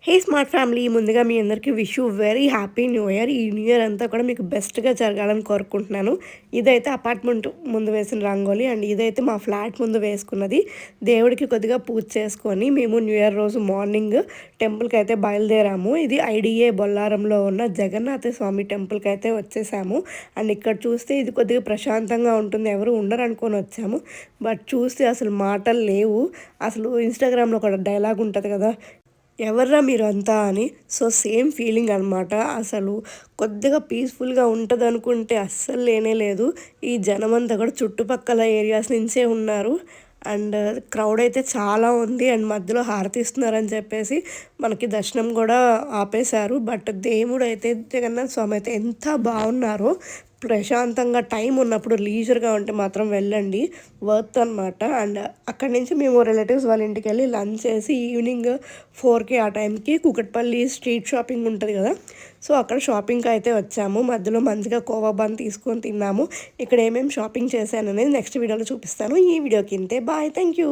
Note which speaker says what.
Speaker 1: హే smart family ముందుగా మీ అందరికీ wish you very happy new year. ఈ న్యూ ఇయర్ అంతా కూడా మీకు బెస్ట్‌గా జరగాలని కోరుకుంటున్నాను. ఇదైతే అపార్ట్‌మెంట్ ముందు వేసిన రంగోలి అండ్ ఇదైతే మా ఫ్లాట్ ముందు వేసుకున్నది. దేవుడికి కొద్దిగా పూజ చేసుకొని మేము న్యూ ఇయర్ రోజు మార్నింగ్ టెంపుల్‌కైతే బయలుదేరాము. ఇది ఐడీఏ బొల్లారంలో ఉన్న జగన్నాథ స్వామి టెంపుల్‌కైతే వచ్చేసాము. అండ్ ఇక్కడ చూస్తే ఇది కొద్దిగా ప్రశాంతంగా ఉంటుంది. ఎవరు ఉండరనుకోని వచ్చాము. బట్ చూస్తే అసలు మాటలు లేవు. అసలు ఇన్‌స్టాగ్రామ్‌లో ఒక డైలాగ్ ఉంటది కదా! ఎవర్రా మీరంతా అని. సో, సేమ్ ఫీలింగ్ అనమాట. అసలు కొద్దిగా పీస్‌ఫుల్‌గా ఉంటదనుకుంటే అస్సలు లేనే లేదు. ఈ జనమంతా కూడా చుట్టుపక్కల ఏరియాస్ నుంచే ఉన్నారు. అండ్ క్రౌడ్ అయితే చాలా ఉంది. అండ్ మధ్యలో హారతి ఇస్తున్నారని చెప్పేసి మనకి దర్శనం గూడా ఆపేశారు. బట్ దేవుడైతే జగన్నాథ స్వామి అయితే ఎంత బావున్నారో. ప్రశాంతంగా టైం ఉన్నప్పుడు లీజర్‌గా ఉంటే మాత్రం వెళ్ళండి. వర్త్ అనమాట. అండ్ అక్కడి నుంచి మేము రిలేటివ్స్ వాళ్ళ ఇంటికెళ్ళి లంచ్ చేసి ఈవినింగ్ 4కి ఆ టైంకి కూకట్పల్లి స్ట్రీట్ షాపింగ్ ఉంటది గదా! సో, అక్కడ షాపింగ్‌కయితే వచ్చాము. మధ్యలో మంచిగా కోవా బన్ తీసుకొని తిన్నాము. ఇక్కడ ఏమేమి షాపింగ్ చేశాననేది నెక్స్ట్ వీడియోలో చూపిస్తాను. ఈ వీడియోకి ఇంతే. బాయ్. Thank you.